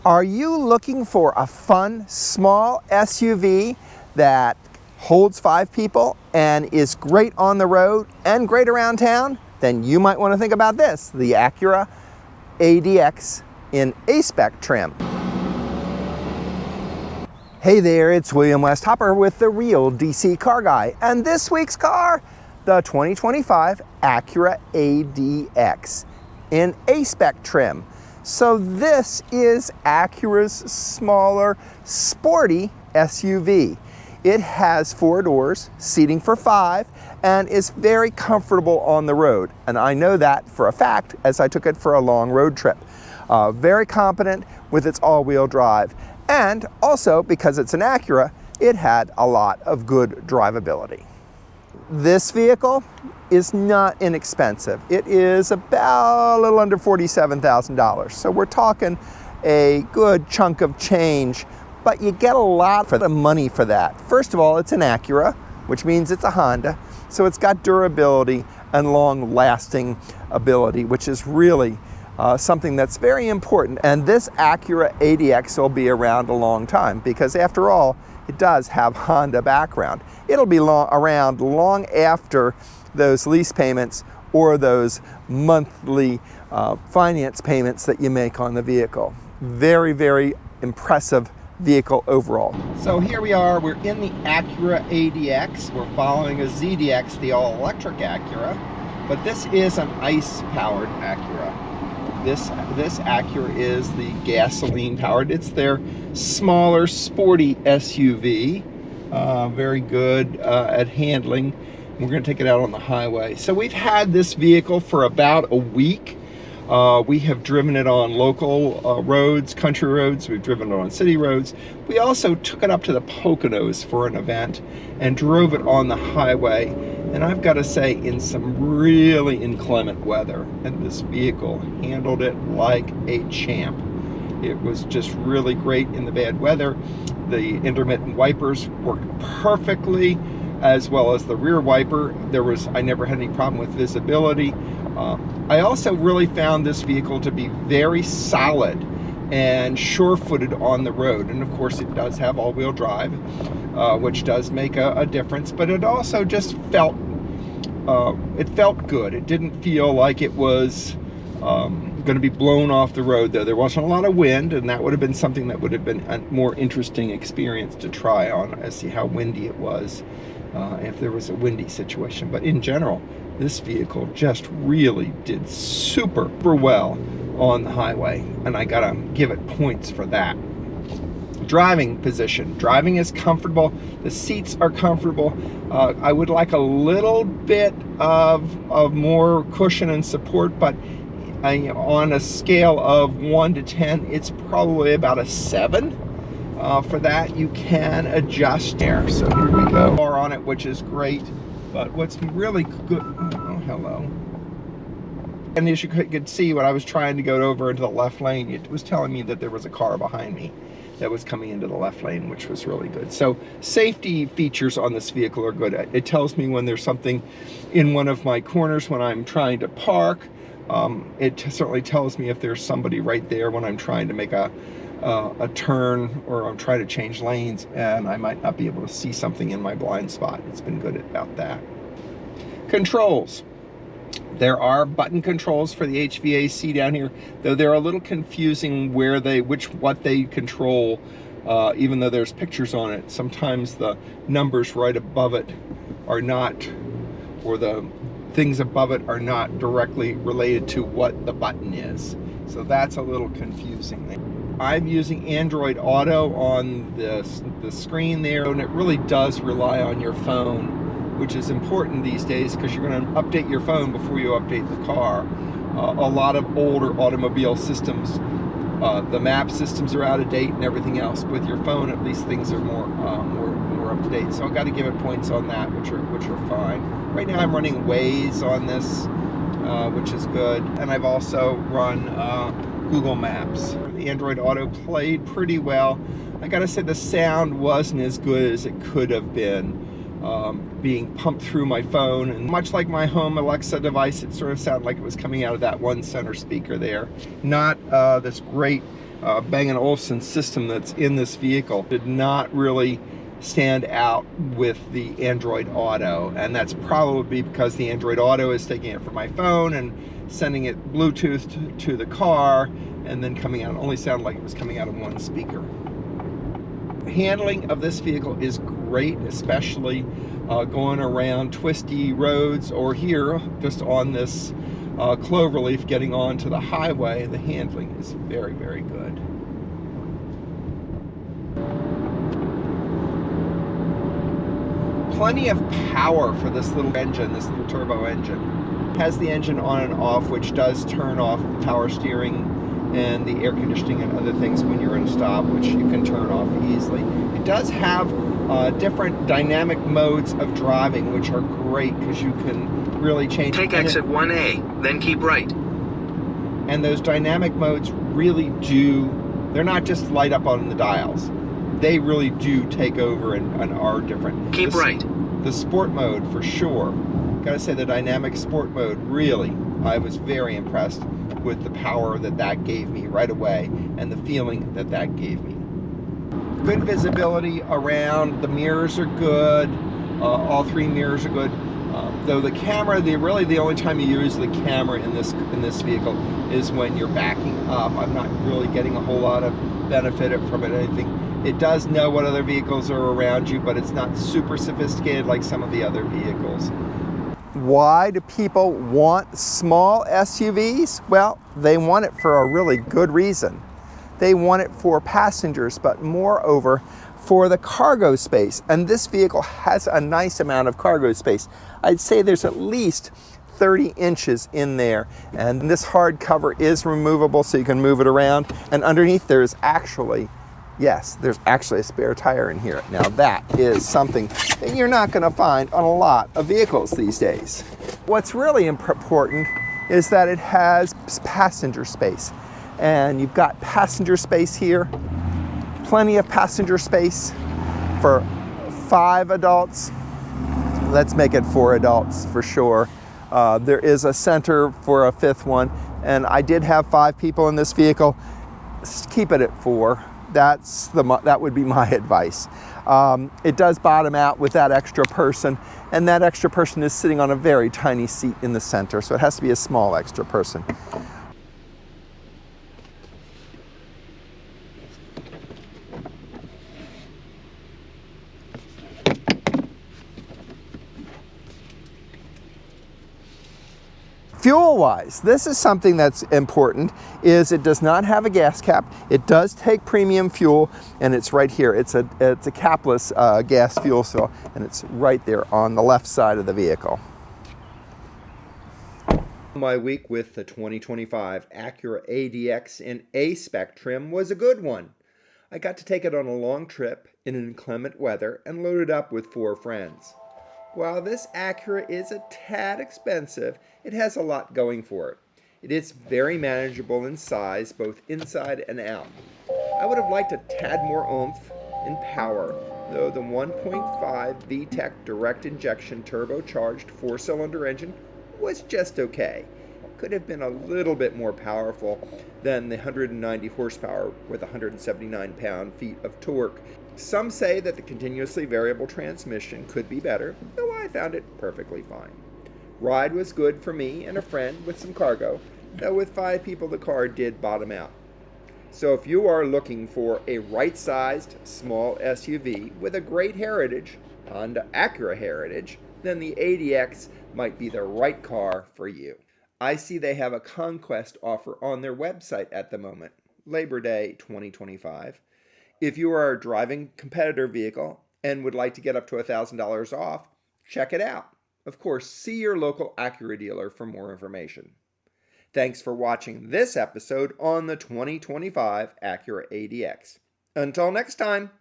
Are you looking for a fun, small SUV that holds 5 people and is great on the road and great around town? Then you might want to think about this, the Acura ADX in A-Spec trim. Hey there, it's William Westhopper with the real DC Car Guy, and this week's car, the 2025 Acura ADX in A-Spec trim. So this is Acura's smaller, sporty SUV. It has 4 doors, seating for 5, and is very comfortable on the road. And I know that for a fact as I took it for a long road trip. Very competent with its all-wheel drive. And also, because it's an Acura, it had a lot of good drivability. This vehicle is not inexpensive. It is about a little under $47,000. So we're talking a good chunk of change, but you get a lot for the money for that. First of all, it's an Acura, which means it's a Honda. So it's got durability and long-lasting ability, which is really something that's very important. And this Acura ADX will be around a long time because after all, it does have Honda background. It'll be around long after those lease payments or those monthly finance payments that you make on the vehicle. Very, very impressive vehicle overall. So here we are, we're in the Acura ADX. We're following a ZDX, the all-electric Acura, but this is an ICE-powered Acura. This Acura is the gasoline-powered. It's their smaller, sporty SUV. Very good at handling. We're going to take it out on the highway. So we've had this vehicle for about a week. We have driven it on local roads, country roads. We've driven it on city roads. We also took it up to the Poconos for an event and drove it on the highway. And I've got to say, in some really inclement weather, and this vehicle handled it like a champ. It was just really great in the bad weather. The intermittent wipers worked perfectly, as well as the rear wiper. I never had any problem with visibility. I also really found this vehicle to be very solid and sure-footed on the road. And of course it does have all-wheel drive, which does make a difference, but it also just felt good. It didn't feel like it was going to be blown off the road, though. There wasn't a lot of wind, and that would have been something that would have been a more interesting experience to try on, as see how windy it was, if there was a windy situation. But in general, this vehicle just really did super well on the highway, and I gotta give it points for that. Driving position. Driving is comfortable. The seats are comfortable. I would like a little bit of more cushion and support, but on a scale of 1 to 10, it's probably about a 7. For that, you can adjust there. So here we go. On it, which is great. But what's really good, oh, hello. And as you could see, when I was trying to go over into the left lane, it was telling me that there was a car behind me that was coming into the left lane, which was really good. So safety features on this vehicle are good. It tells me when there's something in one of my corners when I'm trying to park. It certainly tells me if there's somebody right there when I'm trying to make a turn, or I'm trying to change lanes and I might not be able to see something in my blind spot. It's been good about that. Controls. There are button controls for the HVAC down here, though they're a little confusing where what they control, even though there's pictures on it. Sometimes the numbers right above it are not, or the things above it are not directly related to what the button is. So that's a little confusing. I'm using Android Auto on the screen there, and it really does rely on your phone, which is important these days because you're going to update your phone before you update the car. A lot of older automobile systems, the map systems are out of date and everything else. With your phone, at least things are more up to date. So I've got to give it points on that, which are fine. Right now I'm running Waze on this, which is good, and I've also run Google Maps. The Android Auto played pretty well. I gotta say the sound wasn't as good as it could have been, being pumped through my phone, and much like my home Alexa device, it sort of sounded like it was coming out of that one center speaker there. Not this great Bang & Olufsen system that's in this vehicle did not really stand out with the Android Auto, and that's probably because the Android Auto is taking it from my phone and sending it Bluetooth to the car, and then coming out. It only sounded like it was coming out of one speaker. Handling of this vehicle is great, especially going around twisty roads, or here just on this cloverleaf getting onto the highway. The handling is very, very good. Plenty of power for this little engine, this little turbo engine. It has the engine on and off, which does turn off the power steering and the air conditioning and other things when you're in a stop, which you can turn off easily. It does have different dynamic modes of driving, which are great because you can really change. Take exit 1A, then keep right. And those dynamic modes really do, they're not just light up on the dials. They really do take over and are different. Keep right. The sport mode, for sure. Gotta say, the dynamic sport mode, really, I was very impressed with the power that gave me right away and the feeling that gave me. Good visibility around. The mirrors are good. All three mirrors are good. Though the camera, really the only time you use the camera in this vehicle is when you're backing up. I'm not really getting a whole lot of benefit from it. I think it does know what other vehicles are around you, but it's not super sophisticated like some of the other vehicles. Why do people want small SUVs? Well, they want it for a really good reason. They want it for passengers, but moreover for the cargo space. And this vehicle has a nice amount of cargo space. I'd say there's at least 30 inches in there. And this hard cover is removable, so you can move it around. And underneath there's actually, yes, there's actually a spare tire in here. Now that is something that you're not going to find on a lot of vehicles these days. What's really important is that it has passenger space. And you've got passenger space here, plenty of passenger space for 5 adults. Let's make it 4 adults for sure. There is a center for a 5th one, and I did have 5 people in this vehicle. Keep it at 4. That would be my advice. It does bottom out with that extra person, and that extra person is sitting on a very tiny seat in the center, so it has to be a small extra person. Fuel-wise, this is something that's important, is it does not have a gas cap. It does take premium fuel, and it's right here. It's a capless gas fuel cell, and it's right there on the left side of the vehicle. My week with the 2025 Acura ADX in A-Spec trim was a good one. I got to take it on a long trip in inclement weather and load it up with 4 friends. While this Acura is a tad expensive, it has a lot going for it. It is very manageable in size, both inside and out. I would have liked a tad more oomph and power, though the 1.5 VTEC direct injection turbocharged 4-cylinder engine was just okay. Could have been a little bit more powerful than the 190 horsepower with 179 pound-feet of torque. Some say that the continuously variable transmission could be better, though I found it perfectly fine. Ride was good for me and a friend with some cargo, though with 5 people the car did bottom out. So if you are looking for a right-sized small SUV with a great heritage, Honda Acura heritage, then the ADX might be the right car for you. I see they have a Conquest offer on their website at the moment, Labor Day 2025. If you are a driving competitor vehicle and would like to get up to $1,000 off, check it out. Of course, see your local Acura dealer for more information. Thanks for watching this episode on the 2025 Acura ADX. Until next time.